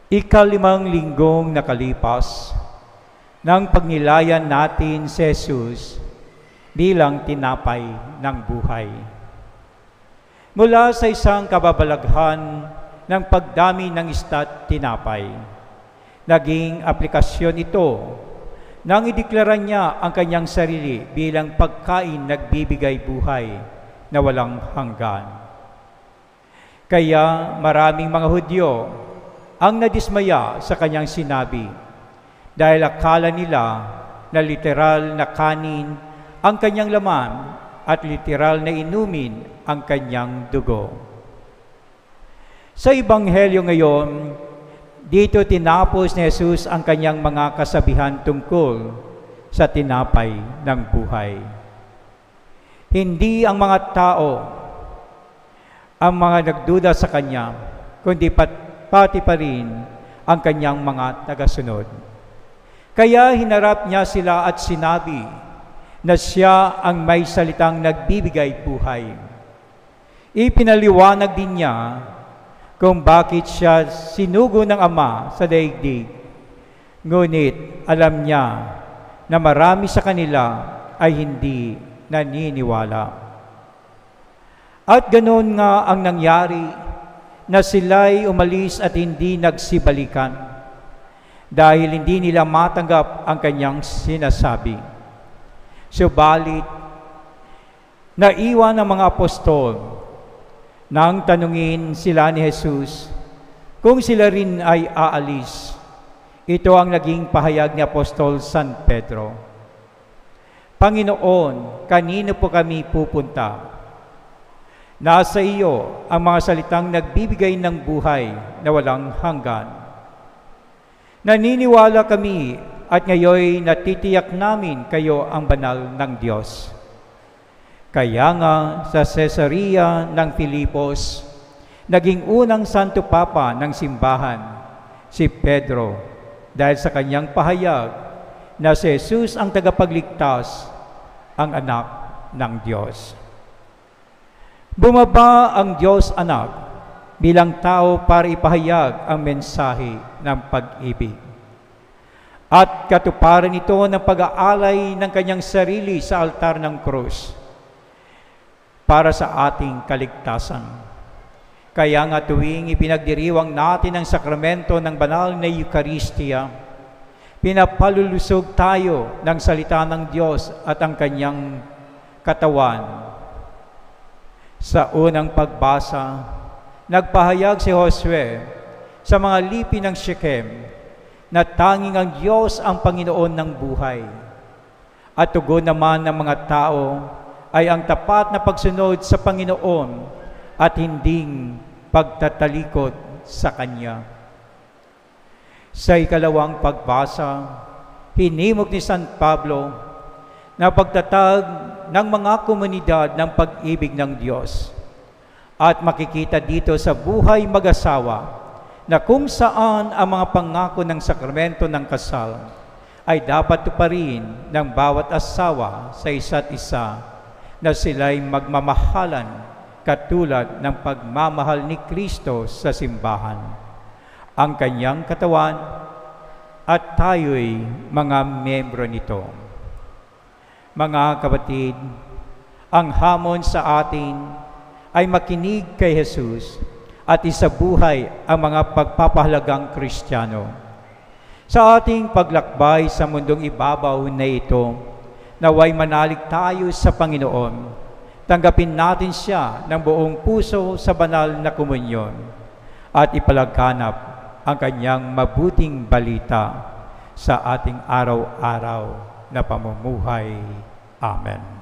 Ikalimang linggong nakalipas nang pagnilayan natin si Jesus bilang tinapay ng buhay. Mula sa isang kababalaghan ng pagdami ng isda't tinapay, naging aplikasyon ito nang ideklara niya ang kanyang sarili bilang pagkain nagbibigay buhay na walang hanggan. Kaya maraming mga Hudyo ang nadismaya sa kanyang sinabi dahil akala nila na literal na kanin ang kanyang laman at literal na inumin ang kanyang dugo. Sa Ebanghelyo ngayon, dito tinapos ni Jesus ang kanyang mga kasabihan tungkol sa tinapay ng buhay. Hindi ang mga tao ang mga nagduda sa kanya, kundi pati pa rin ang kanyang mga tagasunod. Kaya hinarap niya sila at sinabi na siya ang may salitang nagbibigay buhay. Ipinaliwanag din niya kung bakit siya sinugo ng Ama sa daigdig. Ngunit alam niya na marami sa kanila ay hindi naniniwala. At ganoon nga ang nangyari na sila'y umalis at hindi nagsibalikan dahil hindi nila matanggap ang kanyang sinasabi. Subalit, naiwan ng mga apostol nang tanungin sila ni Jesus kung sila rin ay aalis. Ito ang naging pahayag ni Apostol San Pedro. Panginoon, kanino po kami pupunta? Nasa iyo ang mga salitang nagbibigay ng buhay na walang hanggan. Naniniwala kami at ngayon natitiyak namin kayo ang banal ng Diyos. Kaya nga sa Caesarea ng Filipos, naging unang Santo Papa ng simbahan, si Pedro, dahil sa kanyang pahayag na si Jesus ang tagapagligtas, ang anak ng Diyos. Bumaba ang Diyos Anak bilang tao para ipahayag ang mensahe ng pag-ibig. At katuparan ito ng pag-aalay ng kanyang sarili sa altar ng krus para sa ating kaligtasan. Kaya nga tuwing ipinagdiriwang natin ang sakramento ng banal na Eucharistia, pinapalulusog tayo ng salita ng Diyos at ang kanyang katawan. Sa unang pagbasa, nagpahayag si Josue sa mga lipi ng Shechem na tanging ang Diyos ang Panginoon ng buhay. At tugon naman ng mga tao ay ang tapat na pagsunod sa Panginoon at hinding pagtatalikod sa Kanya. Sa ikalawang pagbasa, hinimok ni San Pablo na pagtatag ng mga komunidad ng pag-ibig ng Diyos. At makikita dito sa buhay mag-asawa na kung saan ang mga pangako ng sakramento ng kasal ay dapat tuparin ng bawat asawa sa isa't isa na sila'y magmamahalan katulad ng pagmamahal ni Kristo sa simbahan, ang kanyang katawan, at tayo'y mga membro nito. Mga kapatid, ang hamon sa atin ay makinig kay Jesus at isabuhay ang mga pagpapahalagang Kristiyano. Sa ating paglakbay sa mundong ibabaw na ito, naway manalig tayo sa Panginoon. Tanggapin natin siya ng buong puso sa banal na komunyon at ipalaghanap ang kanyang mabuting balita sa ating araw-araw na pamumuhay. Amen.